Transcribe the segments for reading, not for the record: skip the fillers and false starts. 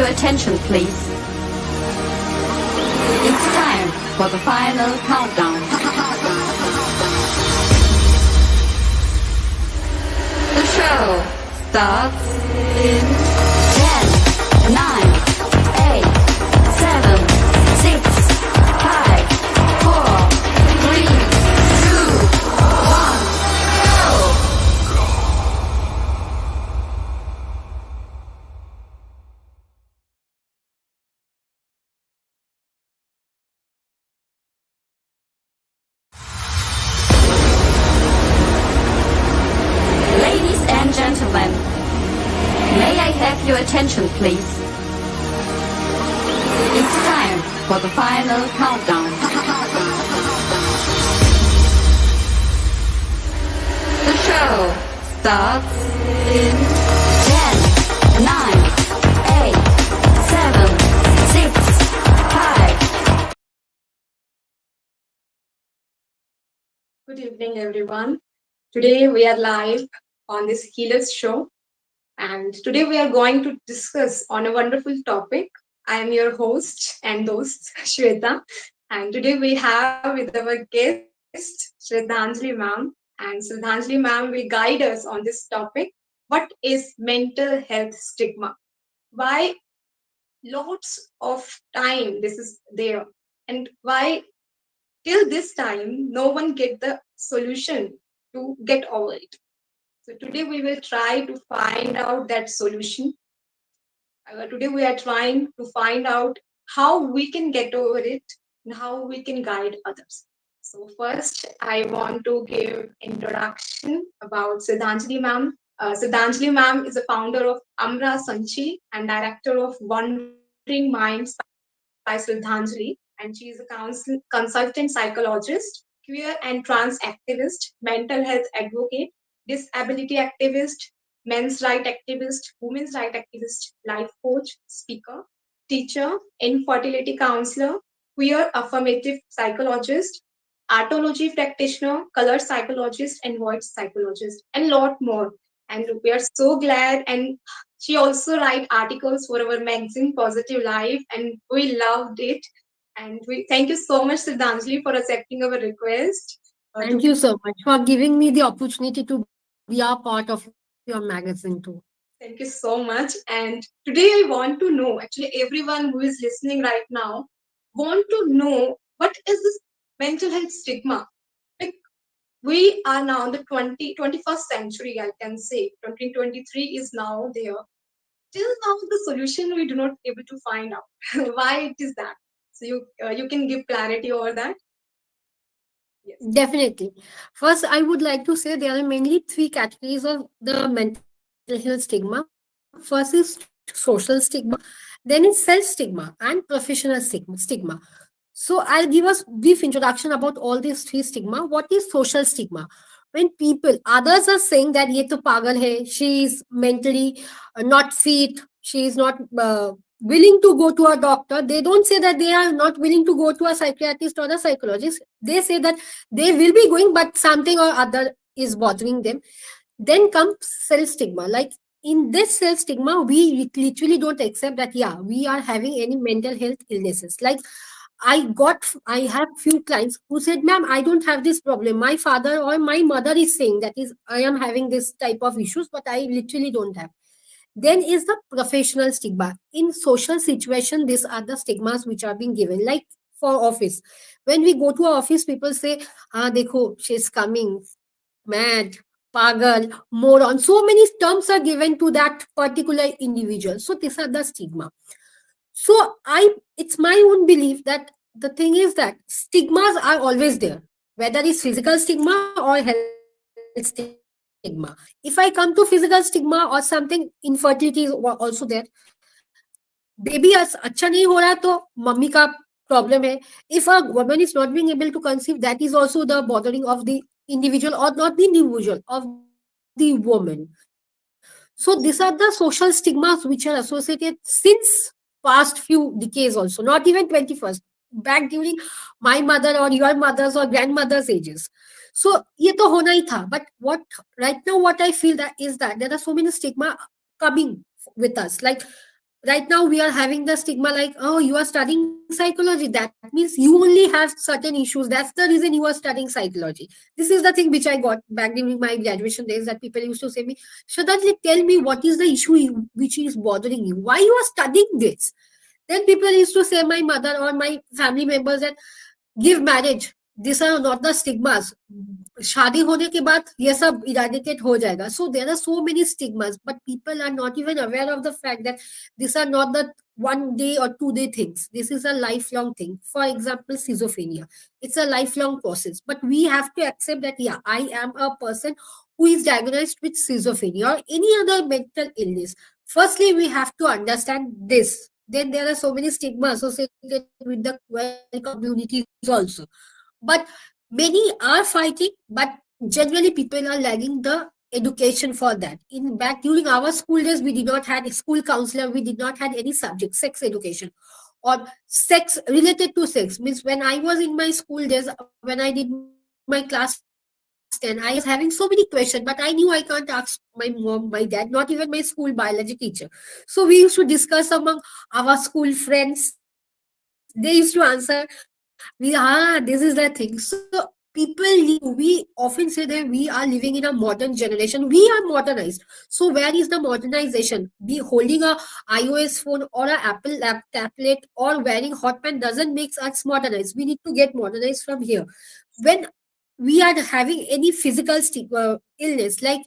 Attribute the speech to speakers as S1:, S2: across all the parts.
S1: your attention, please? It's time for the final countdown. The show starts in 10, 9, 8, 7, 6, 5, 4, 3, 2, 1, go! Ladies and gentlemen, may I have your attention, please? It's time for the final countdown. The show starts in 10, 9, 8, 7, 6, 5.
S2: Good evening, everyone. Today we are live on this Healers Show, and today we are going to discuss on a wonderful topic. I am your host and host Shweta, and today we have with our guest Sradhanjali ma'am, and Sradhanjali ma'am will guide us on this topic. What is mental health stigma? Why lots of time this is there, and why till this time no one get the solution to get over it. So today we will try to find out that solution. Today we are trying to find out how we can get over it and how we can guide others. So first I want to give introduction about Sradhanjali ma'am. Sradhanjali ma'am is a founder of Amra Sanchi and director of Wandering Minds by Sradhanjali, and she is a consultant psychologist, queer and trans activist, mental health advocate, disability activist, men's right activist, women's right activist, life coach, speaker, teacher, infertility counselor, queer affirmative psychologist, artology practitioner, color psychologist, and voice psychologist, and lot more. And we are so glad. And she also write articles for our magazine Positive Life, and we loved it. And we thank you so much, Sridhanjali, for accepting our request.
S3: Thank you so much for giving me the opportunity to be a part of your magazine too.
S2: Thank you so much. And today I want to know, actually, everyone who is listening right now want to know what is this mental health stigma? Like, we are now in the 21st century, I can say. 2023 is now there. Till now, the solution we do not able to find out. Why it is that? So you can give clarity over that. Yes.
S3: Definitely. First, I would like to say there are mainly three categories of the mental health stigma. First is social stigma, then is self stigma, and professional stigma. So I'll give us brief introduction about all these three stigma. What is social stigma? When people, others are saying that ye to pagal hai, she is mentally not fit, she is not willing to go to a doctor. They don't say that they are not willing to go to a psychiatrist or a psychologist. They say that they will be going, but something or other is bothering them. Then comes self stigma. Like in this self stigma, we literally don't accept that, yeah, we are having any mental health illnesses. Like I have few clients who said, ma'am, I don't have this problem. My father or my mother is saying that is, I am having this type of issues, but I literally don't have. Then is the professional stigma. In social situation, these are the stigmas which are being given. Like for office, when we go to our office, people say, ah, dekho, she's coming, mad, pagal, moron. So many terms are given to that particular individual. So these are the stigma. So it's my own belief that the thing is that stigmas are always there, whether it's physical stigma or health stigma. If I come to physical stigma or something, infertility is also there. Baby अच्छा नहीं हो रहा तो mummy का problem है. If a woman is not being able to conceive, that is also the bothering of the individual, or not the individual, of the woman. So these are the social stigmas which are associated since past few decades also, not even 21st. Back during my mother or your mother's or grandmother's ages. So ये तो होना ही था. But what right now what I feel that is that there are so many stigma coming with us. Like right now we are having the stigma like, oh, you are studying psychology, that means you only have certain issues, that's the reason you are studying psychology. This is the thing which I got back during my graduation days, that people used to say me, Shraddhanjali, tell me what is the issue which is bothering you, why you are studying this. Then people used to say, my mother or my family members, that give marriage, these are not the stigmas, शादी होने के बाद ये सब eradicate हो जाएगा. So there are so many stigmas, but people are not even aware of the fact that these are not the 1 day or 2 day things. This is a lifelong thing. For example, schizophrenia, it's a lifelong process, but we have to accept that, yeah, I am a person who is diagnosed with schizophrenia or any other mental illness. Firstly, we have to understand this. Then there are so many stigmas associated with the queer communities also. But many are fighting, but generally people are lagging the education for that. In back during our school days, we did not had a school counselor, we did not had any subject, sex education or sex related to sex. Means when I was in my school days, when I did my class 10, I was having so many questions, but I knew I can't ask my mom, my dad, not even my school biology teacher. So we used to discuss among our school friends. They used to answer, this is the thing. So people need to, we often say that we are living in a modern generation. We are modernized. So where is the modernization? Be holding a iOS phone or a Apple tablet or wearing hot pant doesn't make us modernized. We need to get modernized from here. When we are having any physical illness, like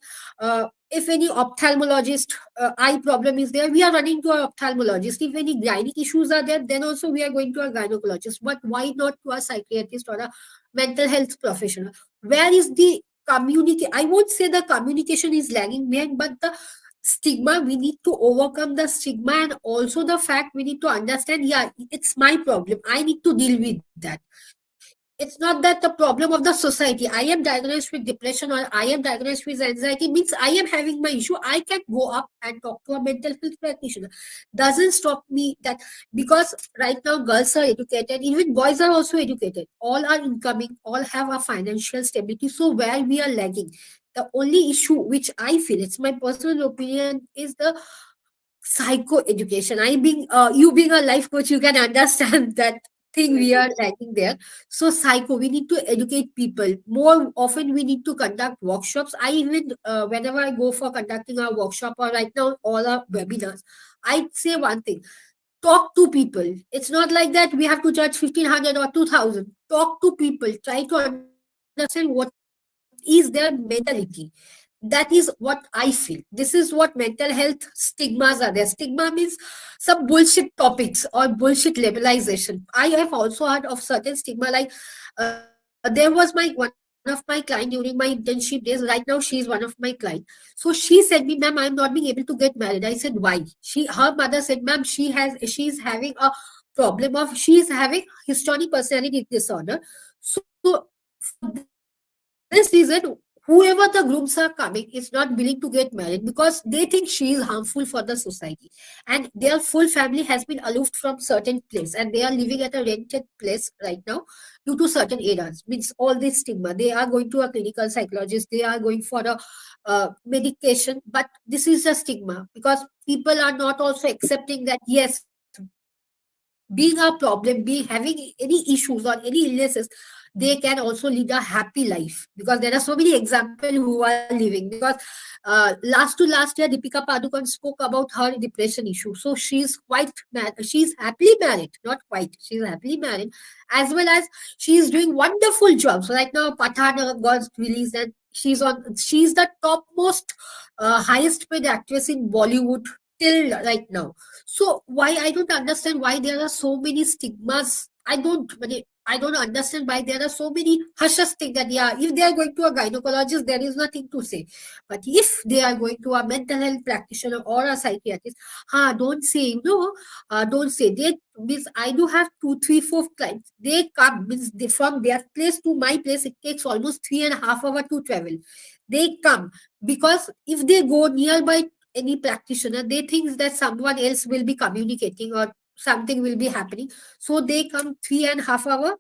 S3: if any ophthalmologist eye problem is there, we are running to our ophthalmologist. If any gynec issues are there, then also we are going to a gynecologist. But why not to a psychiatrist or a mental health professional? Where is the community? I won't say the communication is lagging behind, but the stigma, we need to overcome the stigma, and also the fact we need to understand, yeah, it's my problem, I need to deal with that. It's not that the problem of the society. I am diagnosed with depression or I am diagnosed with anxiety means I am having my issue. I can go up and talk to a mental health practitioner. Doesn't stop me that, because right now girls are educated, even boys are also educated. All are incoming, all have a financial stability. So where we are lagging, the only issue which I feel, it's my personal opinion, is the psycho education. I being you being a life coach, you can understand that thing we are lacking there. So psycho, we need to educate people more often. We need to conduct workshops. I even whenever I go for conducting a workshop, or right now all our webinars, I say one thing: talk to people. It's not like that we have to charge 1,500 or 2,000. Talk to people, try to understand what is their mentality. That is what I feel. This is what mental health stigmas are there. Stigma means some bullshit topics or bullshit labelization. I have also heard of certain stigma, like there was my one of my client during my internship days. Right now, she is one of my client. So she said me, "Ma'am, I'm not being able to get married." I said, "Why?" Her mother said, "Ma'am, she's having a problem of, she's having histrionic personality disorder. So for this reason, whoever the grooms are coming is not willing to get married because they think she is harmful for the society, and their full family has been aloof from certain place, and they are living at a rented place right now due to certain errors. Means all this stigma. They are going to a clinical psychologist. They are going for a medication, but this is a stigma because people are not also accepting that, yes, being a problem, being having any issues or any illnesses, they can also lead a happy life, because there are so many examples who are living. Because last to last year, Deepika Padukone spoke about her depression issue. So she's quite she's happily married, not quite, she's happily married, as well as she is doing wonderful jobs. So right now Pathan got released, and she's the topmost highest paid actress in Bollywood till right now. So why, I don't understand why there are so many stigmas. I don't understand why there are so many hushes thing that, yeah, if they are going to a gynecologist, there is nothing to say. But if they are going to a mental health practitioner or a psychiatrist, don't say, don't say. They means I do have two, three, four clients. They come, means they, from their place to my place, it takes almost 3.5 hours to travel. They come because if they go nearby any practitioner, they think that someone else will be communicating or something will be happening. So they come 3.5 hours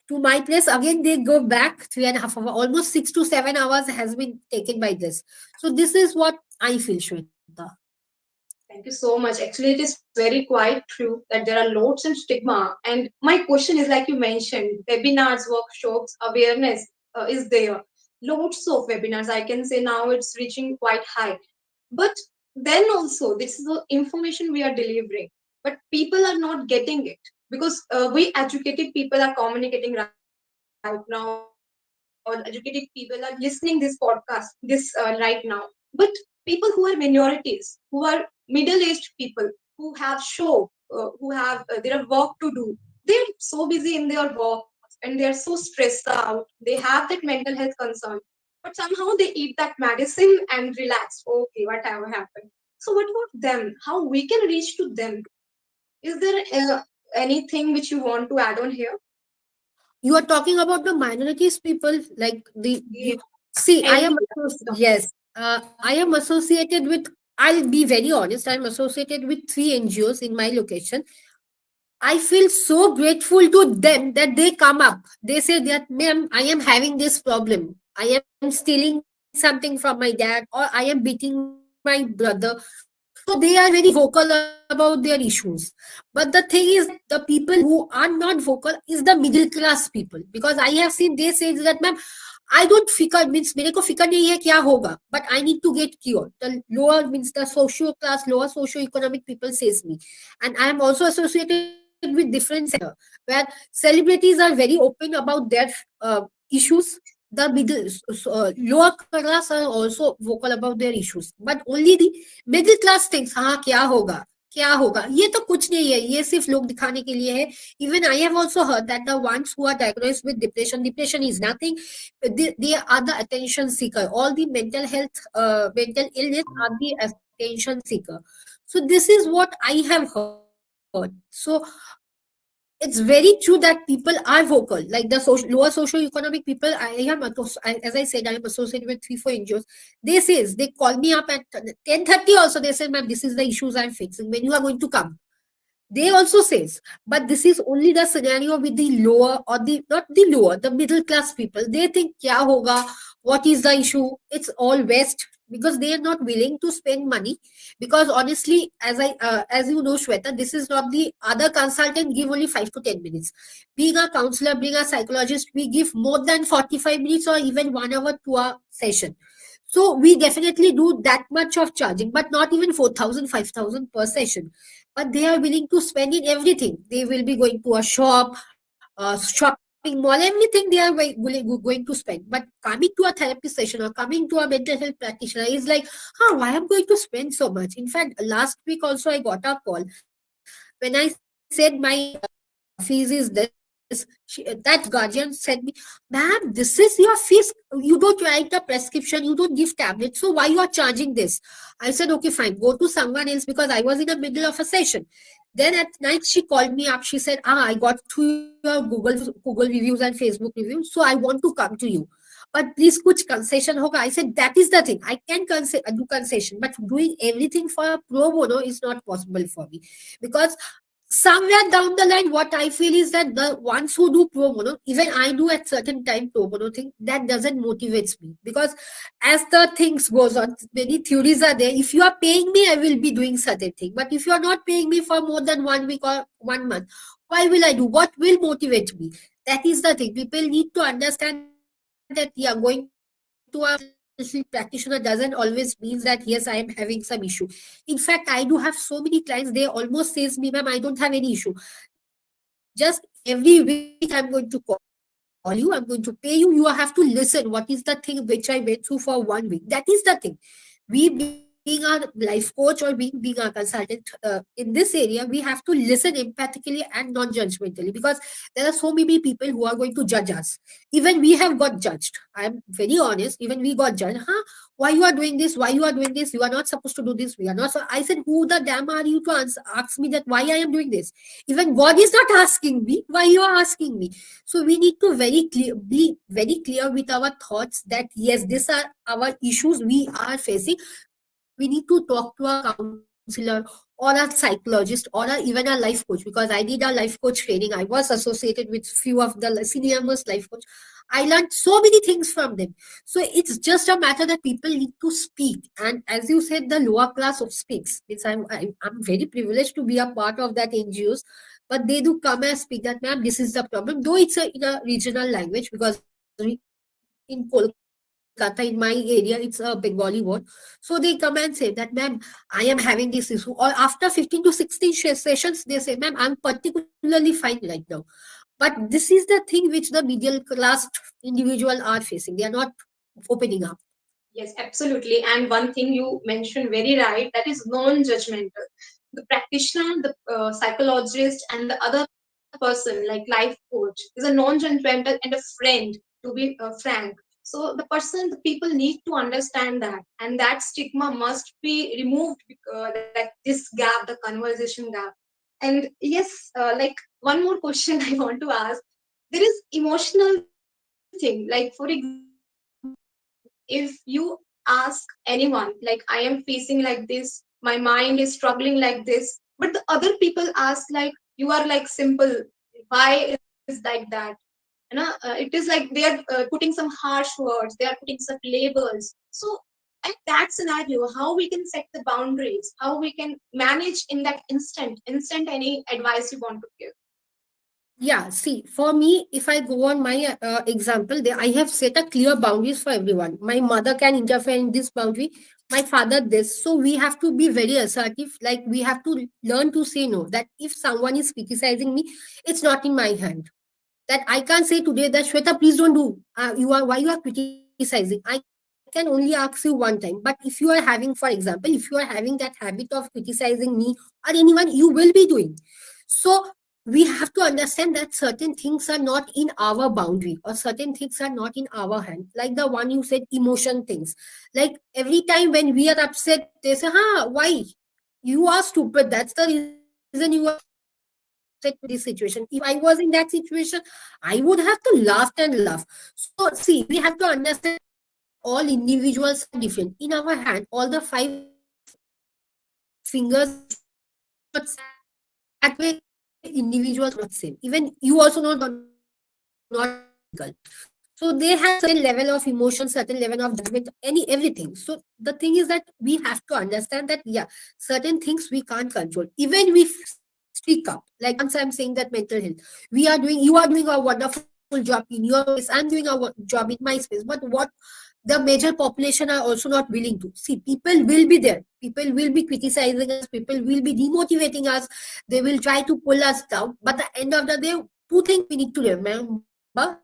S3: to my place. Again, they go back 3.5 hours. Almost 6 to 7 hours has been taken by this. So this is what I feel, Shweta.
S2: Thank you so much. Actually, it is very quite true that there are loads and stigma. And my question is, like you mentioned, webinars, workshops, awareness is there. Loads of webinars. I can say now it's reaching quite high. But then also, this is the information we are delivering. But people are not getting it because we educated people are communicating right now, or educated people are listening this podcast, this right now. But people who are minorities, who are middle-aged people, who have show, who have their work to do, they're so busy in their work and they're so stressed out. They have that mental health concern, but somehow they eat that medicine and relax. Okay, whatever happened. So what about them? How we can reach to them? Is there anything which you want to add on here?
S3: You are talking about the minorities people, like
S2: Yeah,
S3: see, I
S2: any
S3: am,
S2: topic.
S3: yes, I am associated with, I'll be very honest, I'm associated with three NGOs in my location. I feel so grateful to them that they come up. They say that, ma'am, I am having this problem. I am stealing something from my dad, or I am beating my brother. So they are very vocal about their issues. But the thing is that the people who are not vocal is the middle class people. Because I have seen they say that, ma'am, I don't fikar, means मेरे को fikar नहीं है क्या होगा, but I need to get cured. The lower, means the social class, lower socio-economic people says me. And I am also associated with different sector where celebrities are very open about their issues. The lower class are also vocal about their issues, but only the middle class thinks, हाँ क्या होगा, क्या होगा, ये तो कुछ नहीं है, ये सिर्फ लोग दिखाने के लिए है. Even I have also heard that the ones who are diagnosed with depression is nothing. They are the attention seeker. All the mental health, mental illness are the attention seeker. So this is what I have heard. So it's very true that people are vocal, like the lower socio-economic people. As I said, I am associated with 3-4 NGOs. They call me up at 10:30 also. They say, ma'am, this is the issues I'm facing, when you are going to come. They also says, but this is only the scenario with the lower, or the not the lower, the middle class people. They think kya hoga, what is the issue, it's all waste, because they are not willing to spend money. Because honestly, as you know, Shweta, this is not the other consultant give only 5 to 10 minutes. Being a counselor, being a psychologist, we give more than 45 minutes or even 1 hour to a session. So we definitely do that much of charging, but not even 4,000, 5,000 per session. But they are willing to spend in everything. They will be going to a shop, shopping mall, everything they are going to spend. But coming to a therapy session or coming to a mental health practitioner is like, why I'm going to spend so much? In fact, last week also I got a call when I said my fees is this. That guardian said me, ma'am, this is your fees. You don't write a prescription, you don't give tablets, so why you are charging this? I said, okay, fine, go to someone else, because I was in the middle of a session. Then at night she called me up. She said, I got through your Google reviews and Facebook reviews, so I want to come to you. But please, kuch concession hoga. I said, that is the thing. I can do concession, but doing everything for a pro bono is not possible for me. Because somewhere down the line, what I feel is that the ones who do pro bono, even I do at certain time pro bono thing, that doesn't motivates me. Because as the things goes on, many theories are there. If you are paying me, I will be doing certain thing. But if you are not paying me for more than 1 week or 1 month, why will I do? What will motivate me? That is the thing. People need to understand that, yeah, going to a practitioner doesn't always mean that, yes, I am having some issue. In fact, I do have so many clients, they almost says me, ma'am, I don't have any issue. Just every week I'm going to call you, I'm going to pay you, you have to listen what is the thing which I went through for 1 week. That is the thing. We being a life coach or being a consultant in this area, we have to listen empathically and non-judgmentally, because there are so many people who are going to judge us. Even we have got judged. I'm very honest, even we got judged. Why you are doing this? Why you are doing this? You are not supposed to do this. We are not. So I said, who the damn are you to ask me that why I am doing this? Even God is not asking me why you are asking me. So we need to be very clear with our thoughts that, yes, these are our issues we are facing. We need to talk to a counselor or a or a psychologist or even a life coach, because I did a life coach training. I was associated with few of the senior most life coach. I learned so many things from them. So it's just a matter that people need to speak. And as you said, the lower class of speaks. It's I'm very privileged to be a part of that NGOs, but they do come and speak that, ma'am, this is the problem. Though it's in a regional language, because in Kolkata, in my area, it's a Bengali word. So they come and say that, ma'am, I am having this issue. Or after 15 to 16 sessions, they say, ma'am, I'm particularly fine right now. But this is the thing which the middle class individual are facing. They are not opening up.
S2: Yes, absolutely. And one thing you mentioned very right, that is non-judgmental. The practitioner, the psychologist, and the other person, like life coach, is a non-judgmental and a friend, to be frank. So the person, the people need to understand that, and that stigma must be removed. Like this gap, the conversation gap. And yes, like one more question I want to ask. There is emotional thing. Like for example, if you ask anyone, like, I am facing like this, my mind is struggling like this, but the other people ask like, you are like simple, why is like that? It is like they are putting some harsh words, they are putting some labels. So at that scenario, how we can set the boundaries, how we can manage in that instant any advice you want to give?
S3: Yeah, see, for me, if I go on my example, there I have set a clear boundaries for everyone. My mother can interfere in this boundary, my father this. So we have to be very assertive. Like we have to learn to say no. That if someone is criticizing me, it's not in my hand. That I can't say today that, Shweta, please don't do. You are why you are criticizing. I can only ask you one time. But if you are having, for example, if you are having that habit of criticizing me or anyone, you will be doing. So we have to understand that certain things are not in our boundary, or certain things are not in our hand. Like the one you said, emotion things. Like every time when we are upset, they say, "Ha, why? You are stupid. That's the reason you are upset with this situation." If I was in that situation, I would have to laugh and laugh. So see, we have to understand that all individuals are different. In our hand, all the five fingers are different. So that way individuals are not same. Even you also know you're not physical. So they have certain level of emotion, certain level of judgment, any everything. So the thing is that we have to understand that, yeah, certain things we can't control. Even we speak up. Like for example, once I'm saying that mental health, you are doing a wonderful job in your space, I'm doing a job in my space. But what the major population are also not willing to see, people will be there, people will be criticizing us, people will be demotivating us, they will try to pull us down. But at the end of the day, two things we need to remember.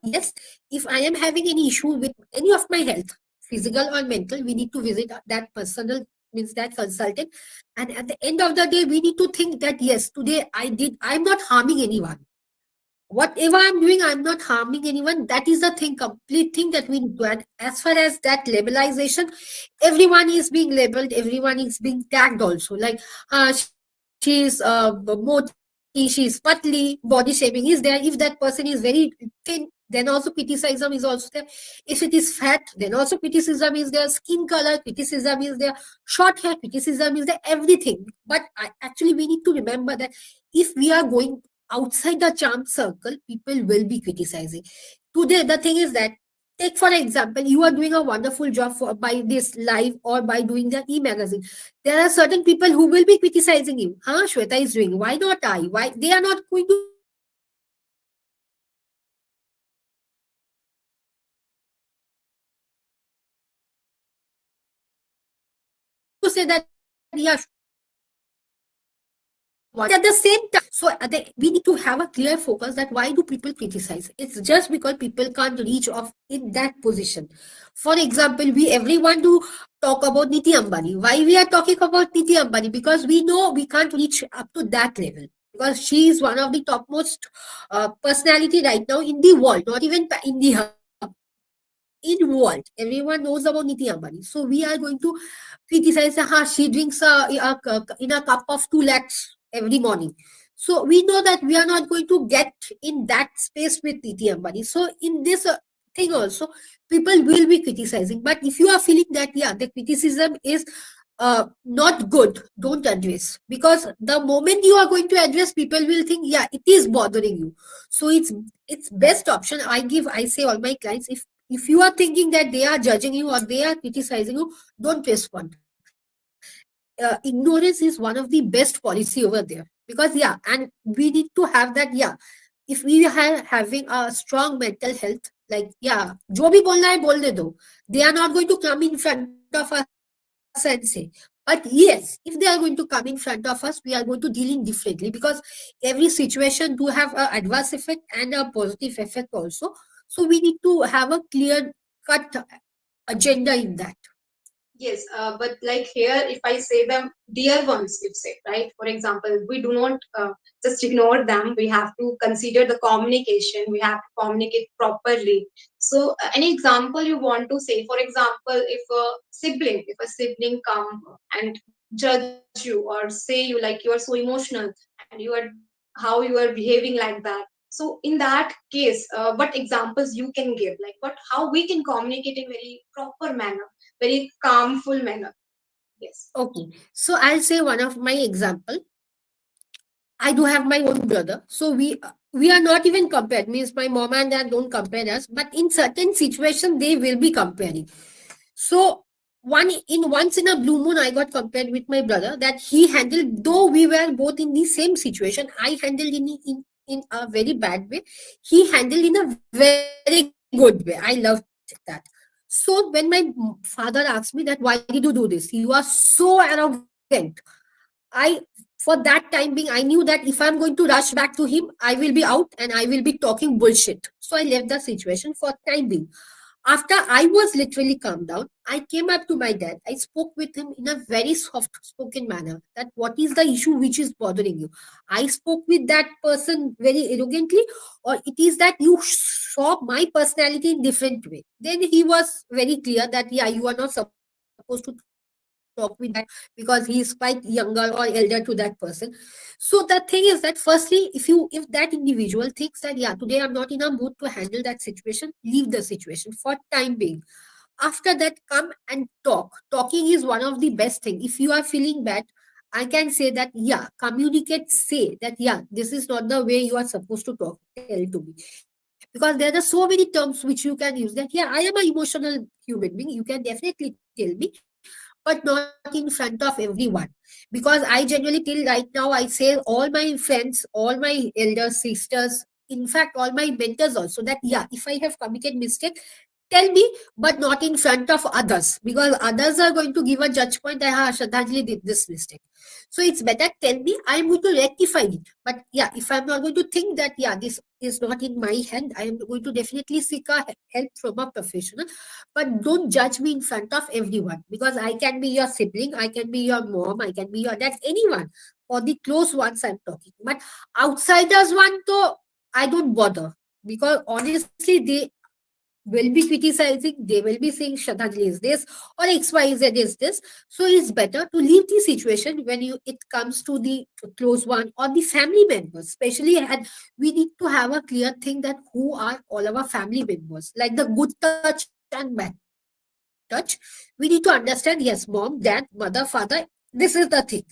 S3: Yes, if I am having any issue with any of my health, physical or mental, we need to visit that personal, means that consultant. And at the end of the day, we need to think that, yes, today I'm not harming anyone. Whatever I'm doing, I'm not harming anyone. That is the thing, complete thing that we need to. And as far as that labelization, everyone is being labeled, everyone is being tagged also. Like, she's moti, she's patli, body shaming is there. If that person is very thin, then also criticism is also there. If it is fat, then also criticism is there. Skin color, criticism is there. Short hair, criticism is there. Everything. But actually, we need to remember that if we are going outside the charm circle, people will be criticizing. Today, the thing is that, take for example, you are doing a wonderful job by this live or by doing the e-magazine. There are certain people who will be criticizing you. Huh, Shweta is doing. Why not I? Why they are not going to say that, yeah, Shweta is doing well. They are going to say that, yeah, Shweta is doing well. So at the same time, so we need to have a clear focus that why do people criticize? It's just because people can't reach off in that position. For example, we everyone do talk about Niti Ambani. Why we are talking about Niti Ambani? Because we know we can't reach up to that level. Because she is one of the topmost personality right now in the world, not even in the hub, in world. Everyone knows about Niti Ambani. So we are going to criticize she drinks in a cup of 2 lakhs every morning. So we know that we are not going to get in that space with Niti Ambani. So in this thing also, people will be criticizing. But if you are feeling that, yeah, the criticism is not good, don't address, because the moment you are going to address, people will think, yeah, it is bothering you. So it's best option I say all my clients, if you are thinking that they are judging you or they are criticizing you, don't respond. Ignorance is one of the best policy over there, because yeah, and we need to have that. Yeah, if we are having a strong mental health, like yeah, जो भी बोलना है बोल दे दो, they are not going to come in front of us and say. But yes, if they are going to come in front of us, we are going to deal in differently, because every situation do have a adverse effect and a positive effect also. So we need to have a clear cut agenda in that.
S2: Yes, but like here, if I say them, dear ones, if say, right? For example, we do not just ignore them. We have to consider the communication. We have to communicate properly. So, any example you want to say? For example, if a sibling come and judge you or say you like you are so emotional and how you are behaving like that. So, in that case, what examples you can give? Like how we can communicate in very proper manner, very calmful manner. Yes.
S3: Okay, so I'll say one of my example. I do have my own brother, so we are not even compared. Means my mom and dad don't compare us, but in certain situations they will be comparing. So once in a blue moon, I got compared with my brother that he handled. Though we were both in the same situation, I handled in a very bad way. He handled in a very good way. I loved that. So when my father asked me that, why did you do this? You are so arrogant. I for that time being, I knew that if I'm going to rush back to him, I will be out and I will be talking bullshit. So I left the situation for time being. After I was literally calmed down, I came up to my dad. I spoke with him in a very soft spoken manner that what is the issue which is bothering you. I spoke with that person very arrogantly, or it is that you saw my personality in different way. Then he was very clear that yeah, you are not supposed to talk with that because he is quite younger or elder to that person. So the thing is that firstly, if that individual thinks that yeah, today I'm not in a mood to handle that situation, leave the situation for time being. After that, come and talk. Talking is one of the best thing. If you are feeling bad, I can say that yeah, communicate, say that yeah, this is not the way you are supposed to talk, tell to me. Because there are so many terms which you can use that yeah, I am a emotional human being, you can definitely tell me, but not in front of everyone. Because I genuinely till right now, I say all my friends, all my elder sisters, in fact all my mentors also, that yeah, if I have committed mistake, tell me, but not in front of others, because others are going to give a judge point that Shraddhanjali did this mistake. So it's better tell me, I'm going to rectify it. But yeah, if I'm not going to think that yeah, this is not in my hand, I am going to definitely seek a help from a professional. But don't judge me in front of everyone, because I can be your sibling, I can be your mom, I can be your dad, anyone. For the close ones I'm talking, but outsiders one, to I don't bother, because honestly they will be criticizing, they will be saying Shraddhanjali is this or XYZ is this. So it's better to leave the situation when you it comes to the close one or the family members, especially. And we need to have a clear thing that who are all our family members, like the good touch and bad touch. We need to understand, yes, mom, dad, mother, father, this is the thing.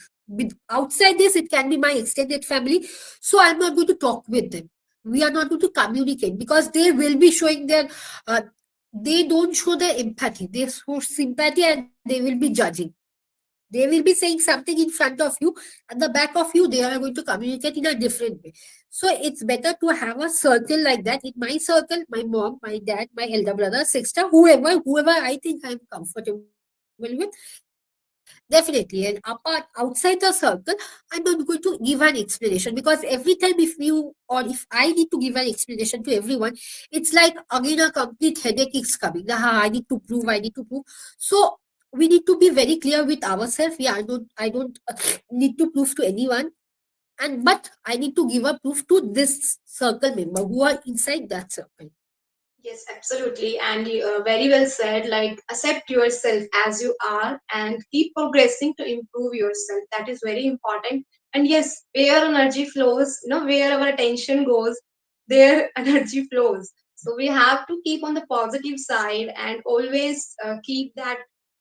S3: Outside this, it can be my extended family. So I'm not going to talk with them. We are not going to communicate, because they will be showing their uh, they don't show their empathy, they show sympathy, and they will be judging. They will be saying something in front of you, at the back of you they are going to communicate in a different way. So it's better to have a circle like that. In my circle, my mom, my dad, my elder brother, sister, whoever I think I'm comfortable with, definitely. And apart outside the circle, I'm not going to give an explanation, because every time if you or if I need to give an explanation to everyone, it's like again a complete headache is coming. I need to prove, I need to prove. So we need to be very clear with ourselves. Yeah, I don't need to prove to anyone, and but I need to give a proof to this circle member who are inside that circle.
S2: Yes, absolutely. And very well said. Like, accept yourself as you are and keep progressing to improve yourself. That is very important. And yes, where energy flows, where our attention goes, there energy flows. So we have to keep on the positive side and always keep that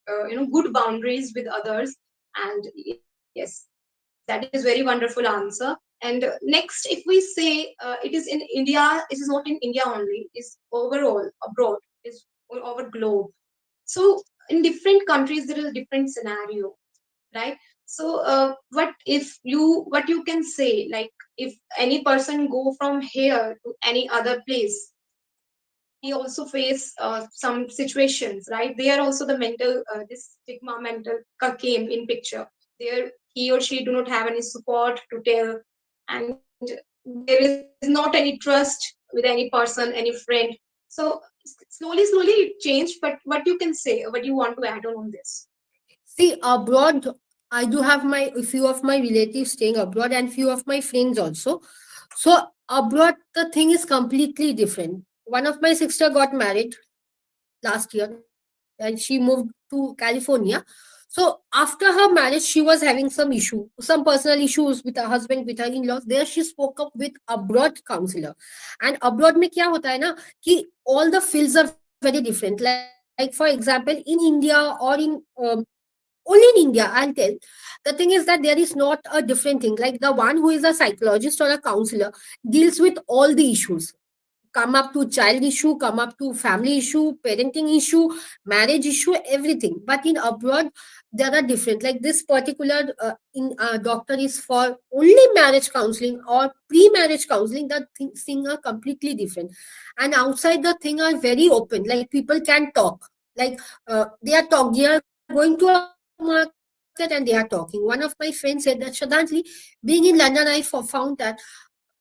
S2: good boundaries with others. And yes, that is very wonderful answer. And next, if we say it is in India, it is not in India only, it's overall abroad, it's all over globe. So in different countries there is a different scenario, right? So what you can say, like if any person go from here to any other place, he also face some situations, right? There also the mental this stigma mental came in picture. There he or she do not have any support to tell, and there is not any trust with any person, any friend. So slowly it changed. But what you can say, what you want to add on this?
S3: See, abroad, I do have my a few of my relatives staying abroad and few of my friends also. So abroad, the thing is completely different. One of my sister got married last year and she moved to California. So after her marriage, she was having some personal issues with her husband, with her in-laws. There she spoke up with abroad counselor. And abroad में क्या होता है ना कि all the fields are very different. Like for example, in India or only in India, I'll tell. The thing is that there is not a different thing. Like the one who is a psychologist or a counselor deals with all the issues, come up to child issue, come up to family issue, parenting issue, marriage issue, everything. But in abroad, there are different. Like this particular doctor is for only marriage counseling or pre-marriage counseling. The thing are completely different. And outside the thing are very open. Like people can talk. Like they are going to a market and they are talking. One of my friends said that Shraddhanjali, being in London, I found that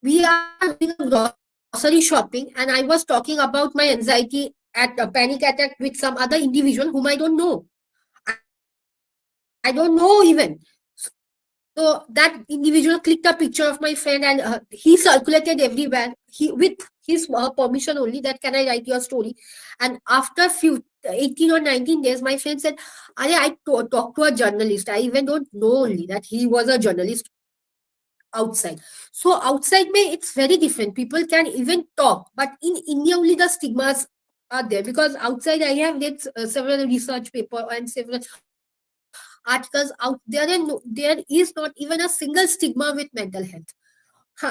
S3: we are doing a grocery shopping and I was talking about my anxiety at a panic attack with some other individual whom I don't know. I don't know even. So that individual clicked a picture of my friend and he circulated everywhere. With his permission only that can I write your story. And after few 18 or 19 days, my friend said, "Arey, talked to a journalist. I even don't know only that he was a journalist outside." So outside में it's very different. People can even talk, but in India only the stigmas are there because outside I have read several research paper and several articles out there, and there is not even a single stigma with mental health.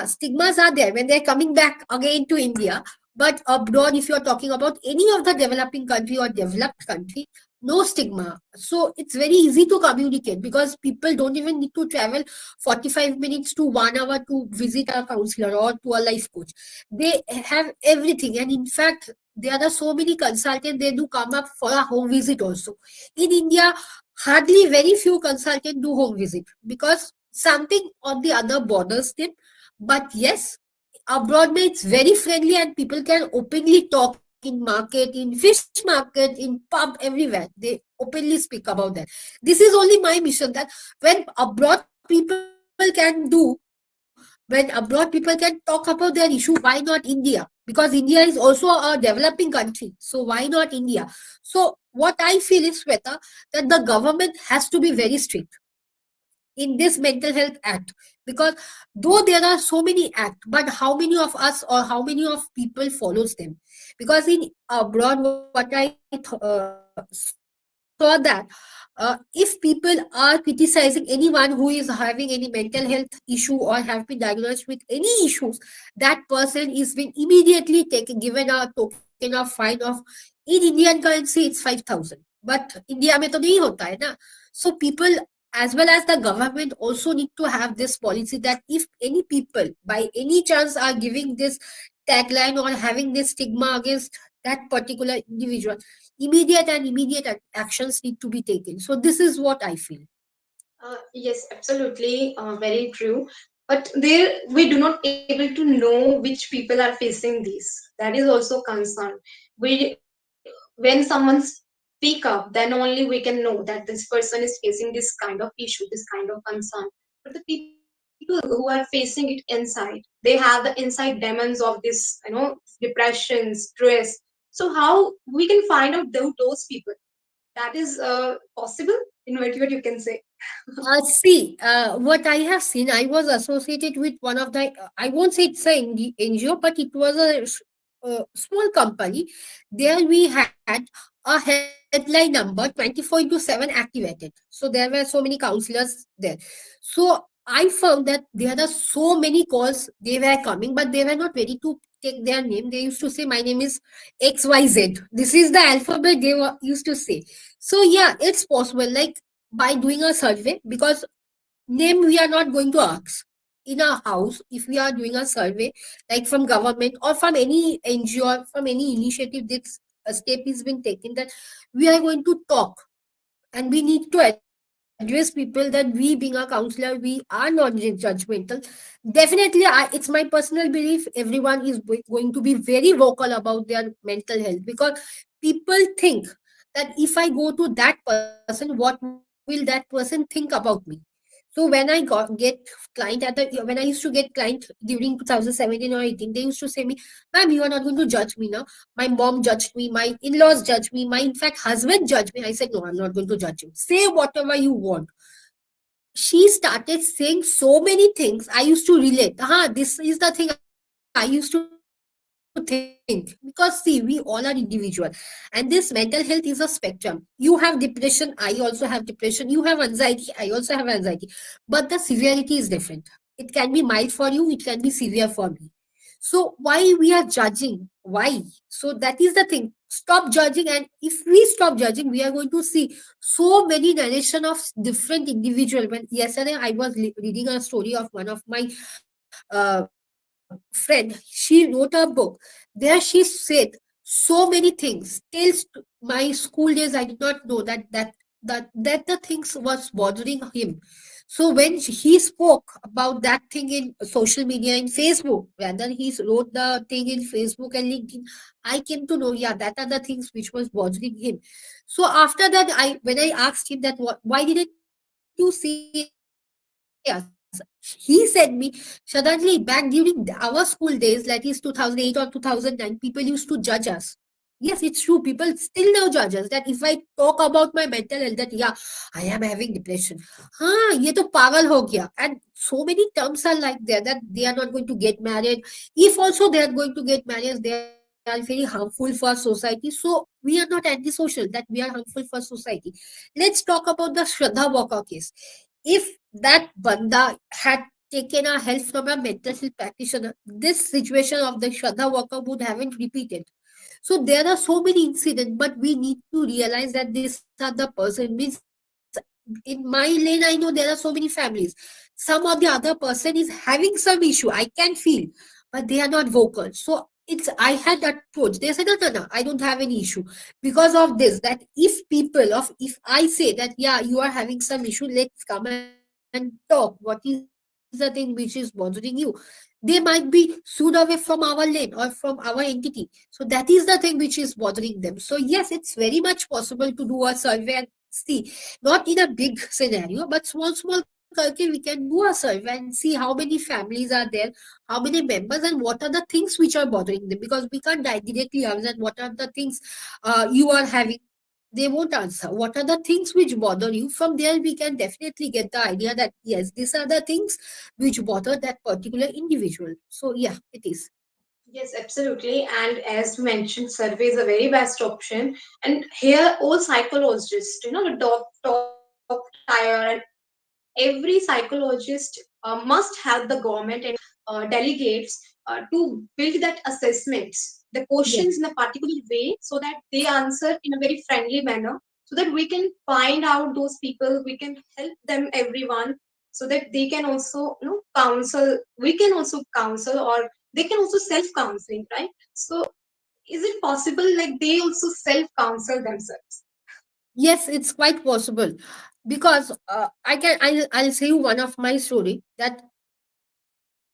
S3: Stigmas are there when they're coming back again to India. But abroad, if you're talking about any of the developing country or developed country, no stigma. So it's very easy to communicate because people don't even need to travel 45 minutes to 1 hour to visit a counselor or to a life coach. They have everything. And in fact, there are so many consultants, they do come up for a home visit also. In India, hardly very few consultants do home visit because something or the other bothers them. But yes, abroad mein it's very friendly and people can openly talk in market, in fish market, in pub, everywhere. They openly speak about that. This is only my mission that when abroad people can when abroad people can talk about their issue, why not India? Because India is also a developing country. So why not India? So what I feel is, Shweta, that the government has to be very strict in this mental health act, because though there are so many acts, but how many of us or how many of people follows them? Because in abroad what saw that if people are criticizing anyone who is having any mental health issue or have been diagnosed with any issues, that person is being immediately taken given a token of fine of, in Indian currency it's 5,000, but India में तो नहीं होता है ना. So people as well as the government also need to have this policy that if any people by any chance are giving this tagline or having this stigma against that particular individual, immediate actions need to be taken. So this is what I feel.
S2: Yes, absolutely, very true. But there, we do not able to know which people are facing these. That is also concern. When someone speak up, then only we can know that this person is facing this kind of issue, this kind of concern. But the people who are facing it inside, they have the inside demons of this, depression, stress. So how we can find out those people? That is possible in what you can say.
S3: See, what I have seen, I was associated with one of the, I won't say it's a NGO, but it was a small company. There we had a headline number 24/7 activated. So there were so many counselors there. So I found that there are so many calls they were coming, but they were not ready to take their name. They used to say, "My name is XYZ." This is the alphabet they were used to say. So yeah, it's possible. Like by doing a survey, because name we are not going to ask in our house. If we are doing a survey like from government or from any NGO or from any initiative, this a step is been taken that we are going to talk and we need to address people that we being a counselor, we are not judgmental. Definitely it's my personal belief everyone is going to be very vocal about their mental health, because people think that if I go to that person, what will that person think about me? So when I get client at the when I used to get client during 2017 or 18, they used to say me, "Ma'am, you are not going to judge me now. My mom judged me, my in-laws judged me, my in fact husband judged me." I said, "No, I'm not going to judge you. Say whatever you want." She started saying so many things. I used to relate. This is the thing I used to think. Because see, we all are individual, and this mental health is a spectrum. You have depression, I also have depression. You have anxiety, I also have anxiety. But the severity is different. It can be mild for you, it can be severe for me. So why we are judging? Why? So that is the thing. Stop judging, and if we stop judging, we are going to see so many narration of different individual. When yesterday I was reading a story of one of my friend, she wrote a book. There she said so many things. My school days, I did not know that the things was bothering him. So when he spoke about that thing in social media, in Facebook, rather he wrote the thing in Facebook and LinkedIn, I came to know, yeah, that are the things which was bothering him. So after that, when I asked him that why didn't you see us? He said me, "Shraddhanjali, back during our school days, that is 2008 or 2009, people used to judge us." Yes, it's true. People still now judge us that if I talk about my mental health, that yeah, I am having depression. Ye to pagal ho gaya. And so many terms are like there that they are not going to get married. If also they are going to get married, they are very harmful for society. So we are not antisocial, that we are harmful for society. Let's talk about the Shraddha Walker case. If that banda had taken a help from a mental health practitioner, this situation of the Shraddha Walker would haven't repeated. So there are so many incidents, but we need to realize that these are the person. Means in my lane, I know there are so many families. Some or the other person is having some issue. I can feel, but they are not vocal. So it's I had that approach. They said, "No, no, no, I don't have any issue because of this. That if people of if I say that yeah, you are having some issue, let's come and talk. What is the thing which is bothering you?" They might be sued away from our lane or from our entity. So that is the thing which is bothering them. So yes, it's very much possible to do a survey and see, not in a big scenario, but small we can do a survey and see how many families are there, how many members, and what are the things which are bothering them, because we can't directly ask that what are the things you are having. They won't answer. What are the things which bother you? From there, we can definitely get the idea that yes, these are the things which bother that particular individual. So yeah, it is.
S2: Yes, absolutely. And as mentioned, survey is a very best option. And here, all psychologists, the top tier and every psychologist must help the government and delegates to build that assessments, the questions in a
S3: Yes.
S2: particular way, so that they answer in a very friendly manner, so that we can find out those people, we can help them, everyone, so that they can also counsel. We can also counsel, or they can also self counseling, right? So is it possible like they also self counsel themselves?
S3: Yes, it's quite possible, because I'll say you one of my story that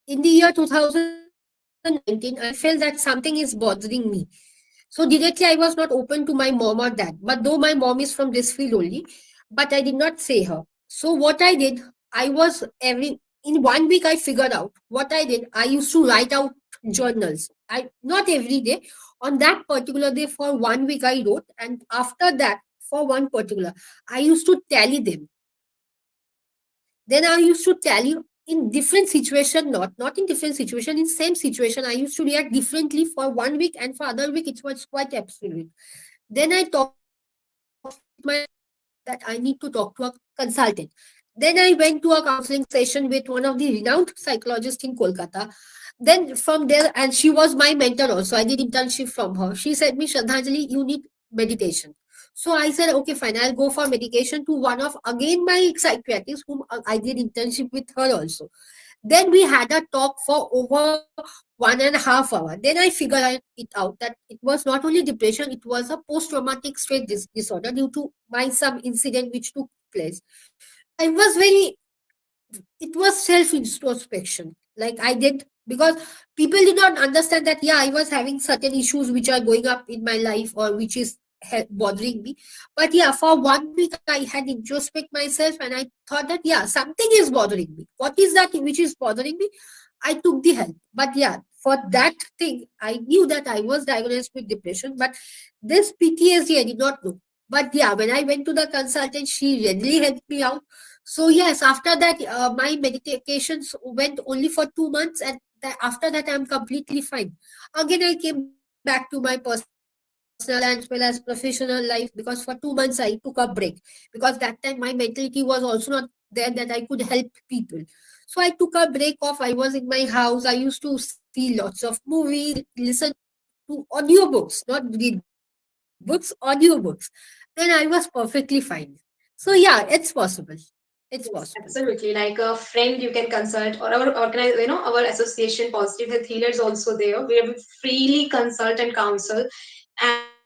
S3: in the year 2019 I felt that something is bothering me. So directly I was not open to my mom or dad, but though my mom is from this field only, but I did not say her. So what I did, I was every in 1 week I figured out what I did. I used to write out journals. I not every day. On that particular day for 1 week I wrote, and after that for one particular I used to tally them. Then I used to tally in different situation, not in different situation, in same situation, I used to react differently for 1 week, and for other week it was quite absolute. Then I talked with my psychologist that I need to talk to a consultant. Then I went to a counseling session with one of the renowned psychologists in Kolkata. Then from there, and she was my mentor also. I did internship from her. She said me, Shraddhanjali, you need meditation. So I said, okay, fine, I'll go for medication to one of again my psychiatrist whom I did internship with her also. Then we had a talk for over 1.5 hours. Then I figured it out that it was not only depression, it was a post-traumatic stress disorder due to my some incident which took place. I was very, it was self introspection like I did, because people did not understand that yeah, I was having certain issues which are going up in my life or which is bothering me. But yeah, for 1 week I had introspect myself and I thought that yeah, something is bothering me. What is that which is bothering me? I took the help. But yeah, for that thing I knew that I was diagnosed with depression, but this PTSD I did not know. But yeah, when I went to the consultant, she readily helped me out. So yes, after that, my medications went only for 2 months, and after that, I'm completely fine. Again, I came back to my personal as well as professional life, because for 2 months I took a break, because that time my mentality was also not there that I could help people. So I took a break off. I was in my house. I used to see lots of movies, listen to audiobooks, not read books, audiobooks. Then I was perfectly fine. So yeah, it's possible. It's possible.
S2: Yes, absolutely. Like a friend you can consult, or our organize, our association, Positive Health Healers, also there. We have freely consult and counsel.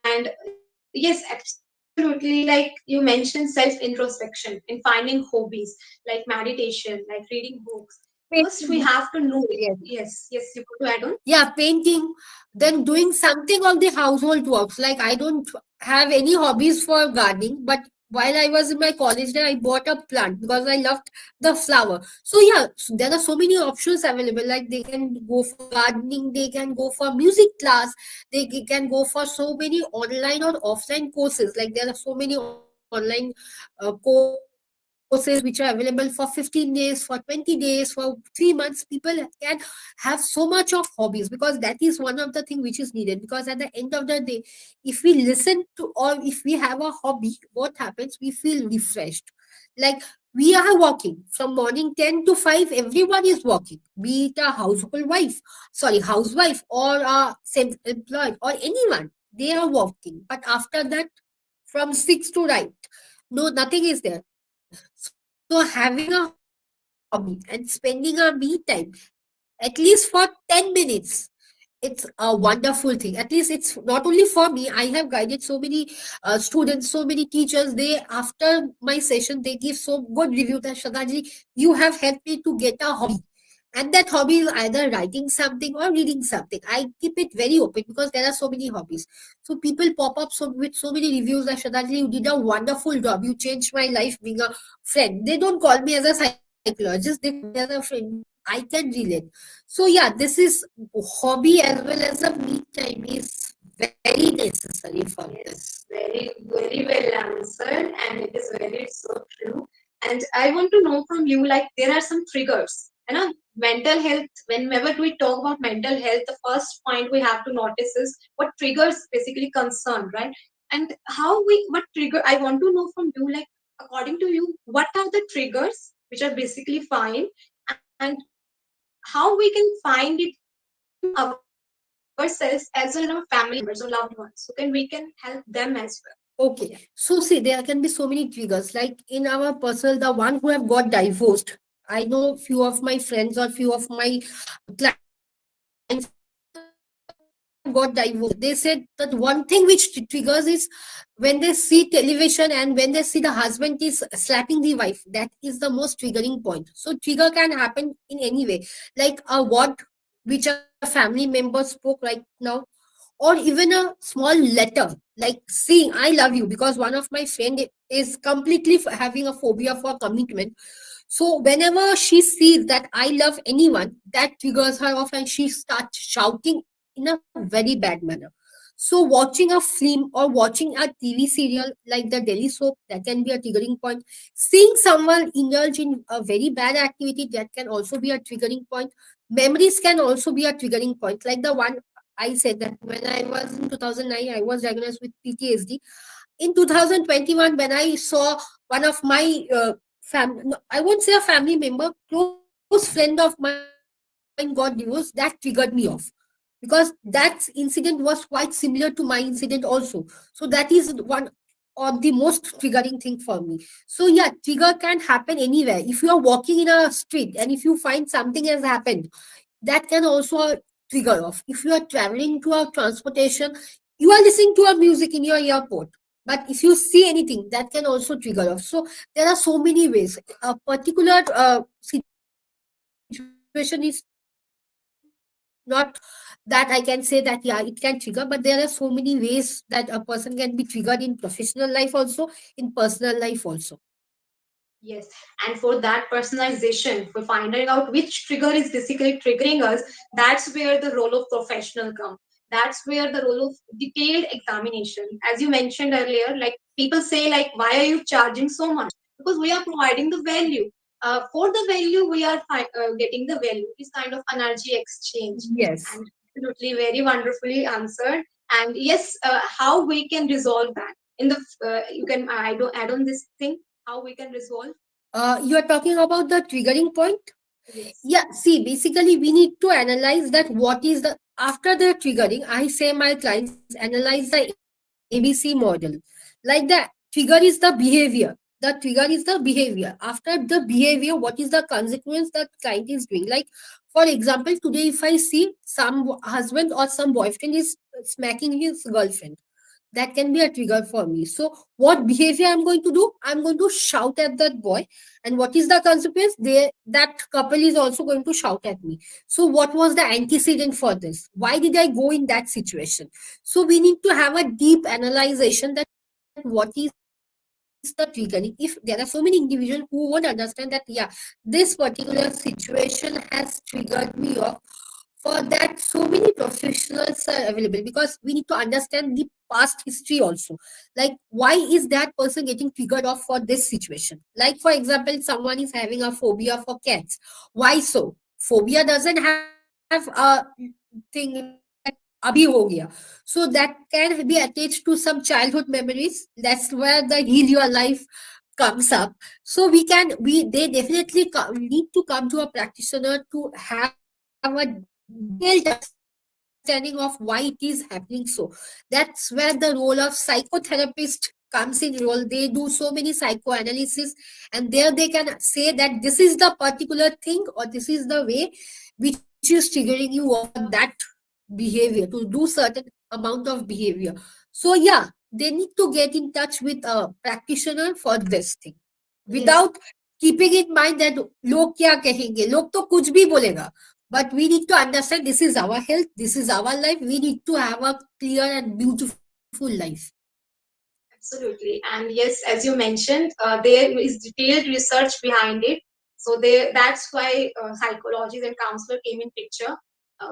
S2: And yes, absolutely. Like you mentioned, self introspection in finding hobbies like meditation, like reading books. First, we have to know it. Yes, yes. You want to add on?
S3: Yeah, painting, then doing something of the household works. Like I don't have any hobbies for gardening, but while I was in my college then I bought a plant because I loved the flower. So yeah, there are so many options available. Like they can go for gardening, they can go for music class, they can go for so many online or offline courses. Like there are so many online courses which are available for 15 days, for 20 days, for 3 months. People can have so much of hobbies, because that is one of the thing which is needed. Because at the end of the day, if we listen to or if we have a hobby, what happens, we feel refreshed. Like we are working from morning 10 to 5, everyone is working, be it a household wife, sorry, housewife, or a self-employed, or anyone, they are working. But after that, from 6 to right, no, nothing is there. So having a hobby and spending a me time, at least for 10 minutes, it's a wonderful thing. At least it's not only for me. I have guided so many students, so many teachers. They after my session they give so good review that Shraddhaji, you have helped me to get a hobby. And that hobby is either writing something or reading something. I keep it very open because there are so many hobbies. So people pop up with so many reviews that Shraddhaji, you did a wonderful job. You changed my life being a friend. They don't call me as a psychologist, they call me as a friend. I can relate. So yeah, this is hobby as well as a me time is very necessary for this.
S2: Yes, very, very well answered, and it is very so true. And I want to know from you, like there are some triggers. Mental health. Whenever we talk about mental health, the first point we have to notice is what triggers basically concern, right? And how we what trigger. I want to know from you, like according to you, what are the triggers which are basically fine, and how we can find it in ourselves as well as our family members or loved ones. So we can help them as well.
S3: Okay, so see, there can be so many triggers. Like in our personal, the one who have got divorced. I know few of my friends or few of my clients have got divorced. They said that one thing which triggers is when they see television and when they see the husband is slapping the wife. That is the most triggering point. So trigger can happen in any way, like a word which a family member spoke right now, or even a small letter like saying I love you, because one of my friend is completely having a phobia for commitment. So whenever she sees that I love anyone, that triggers her off and she starts shouting in a very bad manner. So So watching a film or watching a TV serial like the Delhi soap, that can be a triggering point. Seeing someone indulge in a very bad activity, that can also be a triggering point. Memories can also be a triggering point. Like the one I said, that when I was in 2009, I was diagnosed with PTSD. In 2021, when I saw one of my I won't say a family member, close friend of mine got divorced, that triggered me off, because that incident was quite similar to my incident also. So that is one of the most triggering thing for me. So yeah, trigger can happen anywhere. If you are walking in a street and if you find something has happened, that can also trigger off. If you are traveling to a transportation, you are listening to a music in your airport, but if you see anything, that can also trigger off. So there are so many ways. A particular situation is not that I can say that yeah, it can trigger, but there are so many ways that a person can be triggered in professional life also, in personal life also.
S2: Yes, and for that personalization, for finding out which trigger is basically triggering us, that's where the role of professional come. That's where the role of detailed examination. As you mentioned earlier, like people say, like, why are you charging so much? Because we are providing the value. For the value, we are getting the value. It's kind of energy exchange,
S3: Yes.
S2: and absolutely very wonderfully answered. And yes, how we can resolve that in the you can I don't add on this thing how we can resolve.
S3: You are talking about the triggering point.
S2: Yes.
S3: Yeah, see, basically, we need to analyze that what is the, after the triggering, I say my clients analyze the ABC model. Like the trigger is the behavior. The trigger is the behavior. After the behavior, what is the consequence that client is doing? Like, for example, today, if I see some husband or some boyfriend is smacking his girlfriend, that can be a trigger for me. So what behavior I'm going to do? I'm going to shout at that boy, and what is the consequence? They, that couple is also going to shout at me. So what was the antecedent for this? Why did I go in that situation? So we need to have a deep analyzation that what is the triggering. If there are so many individuals who won't understand that, yeah, this particular situation has triggered me off, for that so many professionals are available, because we need to understand the past history also. Like, why is that person getting triggered off for this situation? Like, for example, someone is having a phobia for cats. Why so? Phobia doesn't have a thing like abhi ho gaya. So that can be attached to some childhood memories. That's where the heal your life comes up. So we they definitely need to come to a practitioner to have a detailed understanding of why it is happening. So that's where the role of psychotherapist comes in role. They do so many psychoanalysis, and there they can say that this is the particular thing, or this is the way which is triggering you off for that behavior, to do certain amount of behavior. So yeah, they need to get in touch with a practitioner for this thing, without keeping in mind that
S2: Yes.
S3: log kya kahenge, log to kuch bhi bolega, but we need to understand this is our health, this is our life, we need to have a clear and beautiful life.
S2: Absolutely. And yes, as you mentioned, there is detailed research behind it. So there, that's why psychologists and counselor came in picture.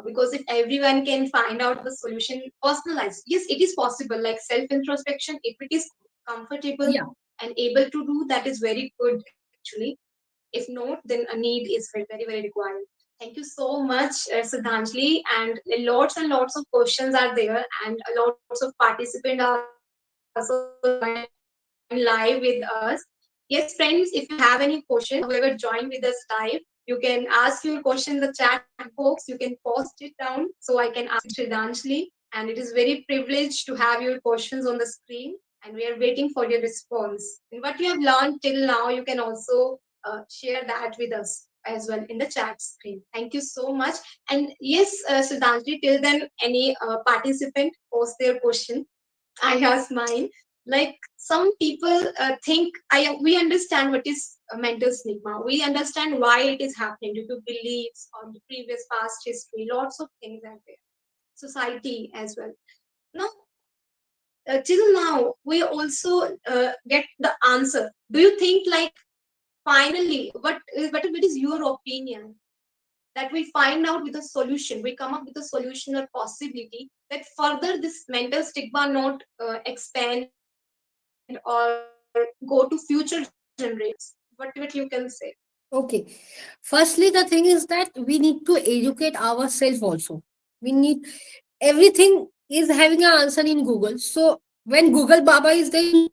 S2: Because if everyone can find out the solution personalized, yes, it is possible. Like self introspection, if it is comfortable
S3: Yeah.
S2: and able to do, that is very good actually. If not, then a need is very, very required. Thank you so much, Sradhanjali. And lots of questions are there, and lots of participants are also joined live with us. Yes, friends, if you have any questions, whoever joined with us live, you can ask your question in the chat box. You can post it down so I can ask it to Sradhanjali. And it is very privileged to have your questions on the screen. And we are waiting for your response. And what you have learned till now, you can also share that with us as well in the chat screen. Thank you so much. And yes, Sudhanjali, till then, any participant post their question. I ask mine. Like some people think we understand what is mental stigma. We understand why it is happening due to beliefs or the previous past history. Lots of things are there. Society as well. Now, till now, we also get the answer. Do you think like finally, what is your opinion? that we find out with a solution, we come up with a solution or possibility that further this mental stigma not expand or go to future generations. What you can say?
S3: Okay. Firstly, the thing is that we need to educate ourselves also. We need everything is having an answer in Google. So when Google Baba is there, you need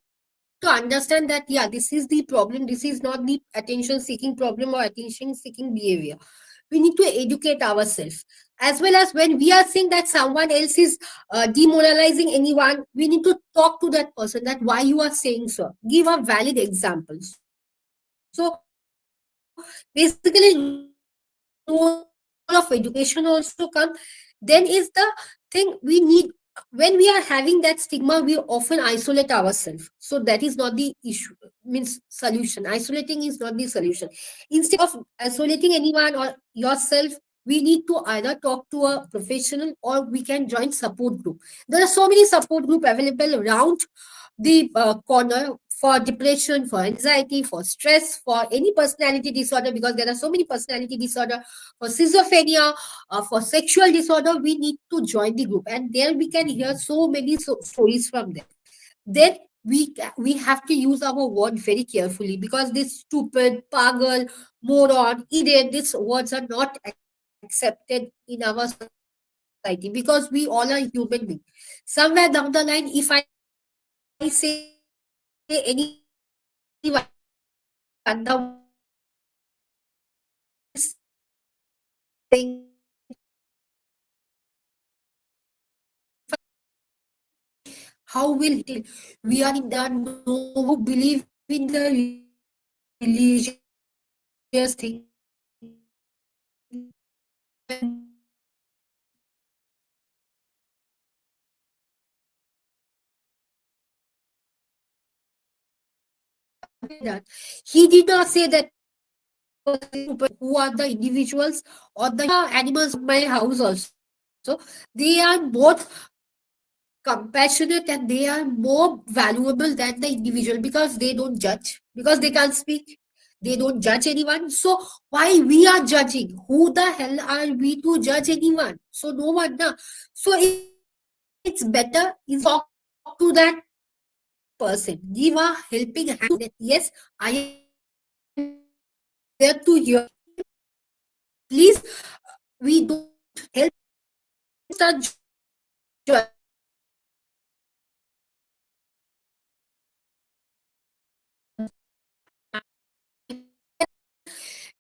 S3: to understand that yeah, this is the problem. This is not the attention seeking problem or attention seeking behavior. We need to educate ourselves, as well as when we are seeing that someone else is demoralizing anyone, we need to talk to that person that why you are saying so. Give a valid example. So basically, role of education also come. Then is the thing we need when we are having that stigma, we often isolate ourselves. So that is not the issue, means solution. Isolating is not the solution. Instead of isolating anyone or yourself, we need to either talk to a professional or we can join support group. There are so many support group available around the corner for depression, for anxiety, for stress, for any personality disorder, because there are so many personality disorder, for schizophrenia, for sexual disorder. We need to join the group, and there we can hear so many stories from them. Then we have to use our word very carefully, because this stupid, pagal, moron, idiot, these words are not accepted in our society, because we all are human beings. Somewhere down the line, if I say anyone the word stupid, then how will it? We are in the no who believe in the religious thing. He did not say that person is stupid. Who are the individuals or the animals my house also? They are more compassionate and they are more valuable than the individual, because they don't judge, because they can't speak, they don't judge anyone. So why we are judging? Who the hell are we to judge anyone? So no one na. So it's better instead of talk to that person, give a helping hand to that yes, I am there to hear you. Please, we don't help them start judging you.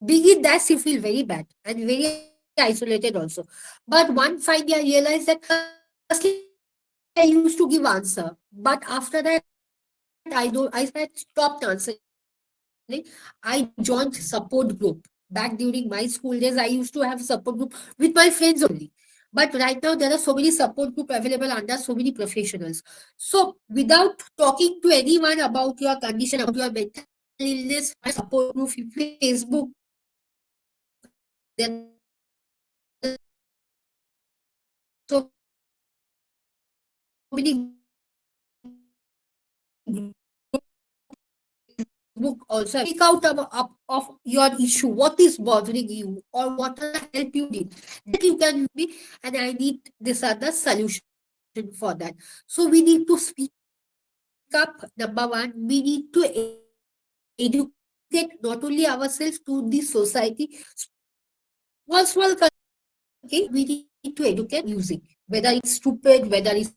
S3: Begin that she feel very bad and very isolated also. But one fine day I realized that firstly I used to give answer, but after that I stopped answering. I joined support group. Back during my school days, I used to have support group with my friends only. But right now there are so many support group available under so many professionals. So without talking to anyone about your condition, about your mental illness, find a support group in Facebook. There are so many group available. There are so many Facebook also. Speak out of your issue, what is bothering you, or what are the help you need. Then you can me, and I need this other solution for that. So we need to speak up. Number one, we need to educate not only ourselves to the society. Small small communities, okay, we need to educate them about music, whether it's stupid, whether it's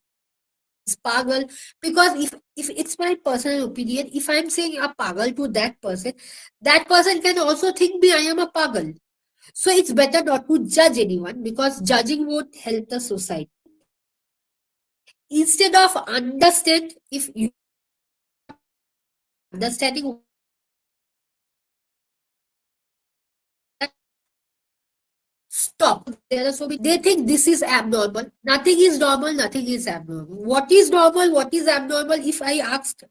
S3: pagal. Because if it's my personal opinion, if I'm saying a pagal to that person, that person can also think me I am a pagal. So it's better not to judge anyone, because judging won't help the society. Instead of understand, if you are understanding what is bothering you or what are the help you need, then you can understanding what is bothering you. Then you can stop. There are so many. They think this is abnormal. Nothing is normal. Nothing is abnormal. What is normal? What is abnormal? If I ask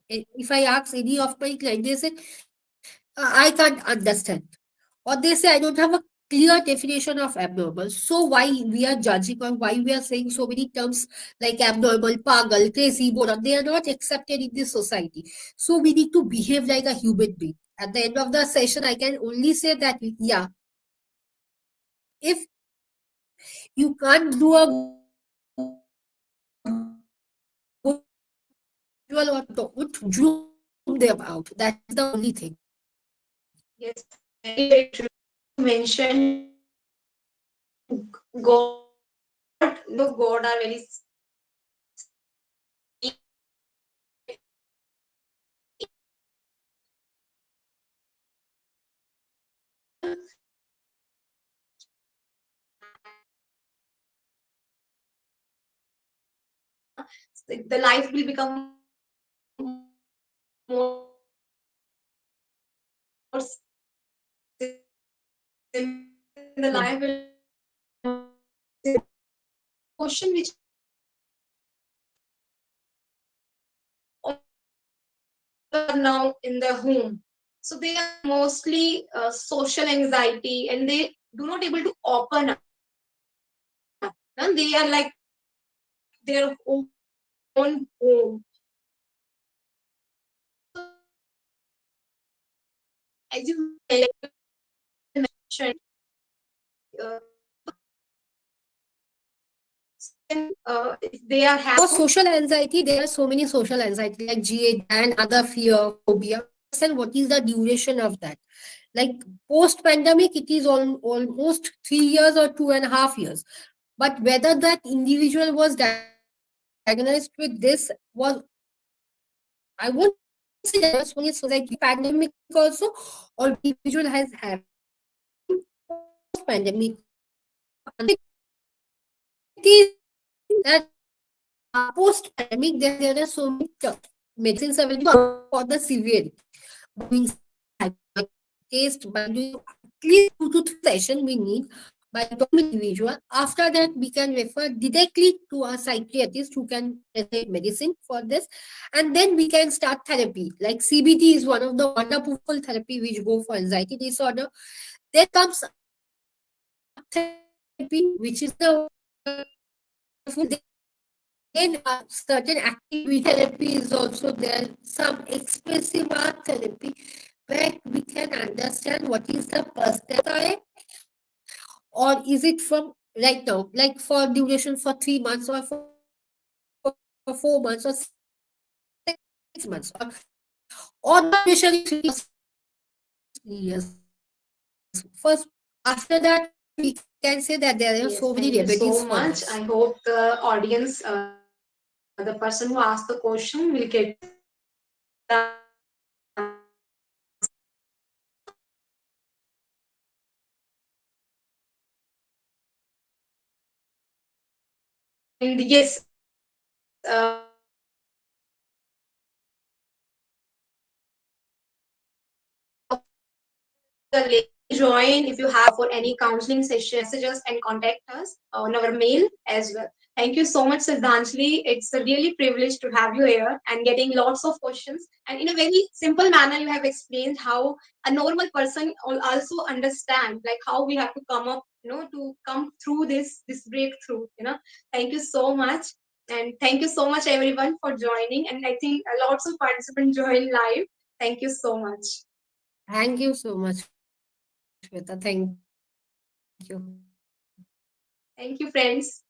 S3: any of my clients, they said, I can't understand," or they say, "I don't have a clear definition of abnormal." So why we are judging, or why we are saying so many terms like abnormal, pagal, crazy, moron? They are not accepted in this society. So we need to behave like a human being. At the end of the session, I can only say that yeah, if you can't do a good visual or would zoom them out. That is the only thing.
S2: Yes, very, very true. You mentioned God, God are very the life will become more the life will question which are now in their home. So they are mostly social anxiety and they do not able to open up. And they are like their own home. As you mentioned, uh, if they are
S3: For
S2: having
S3: social anxiety, there are so many social anxiety like GA and other fear, phobia. And what is the duration of that? Like post pandemic, it is almost 3 years or 2.5 years. But whether that individual was diagnosed with this was, I won't say diagnosed when it's like pandemic also, or individual has having post pandemic. It is that post pandemic there are so many medicines available for the severity. By doing test, by doing at least 2 to 3 sessions we need by talking with individual. After that, we can refer directly to a psychiatrist who can prescribe medicine for this, and then we can start therapy. Like CBT is one of the wonderful therapy which go for anxiety disorder. There comes art therapy, which is the then certain activity therapy is also there. Some expressive art therapy where we can understand what is the perspective, or is it from right now, like for duration for 3 months or for 4 months or 6 months, or the duration is 3 years or 3 years. First, after that, we can say that there are so many
S2: yes,
S3: remedies
S2: thank you
S3: for
S2: so
S3: this.
S2: much. I hope the audience, the person who asked the question, will get the and yes, the join if you have for any counseling session, messages and contact us on our mail as well. Thank you so much, Sradhanjali. It's a really privilege to have you here and getting lots of questions. And in a very simple manner, you have explained how a normal person also understand like how we have to come up, to come through this breakthrough. Thank you so much. And thank you so much everyone for joining. And I think lots of participants join live. Thank you so much.
S3: Thank you so much, Shweta. Thank you.
S2: Thank you, friends.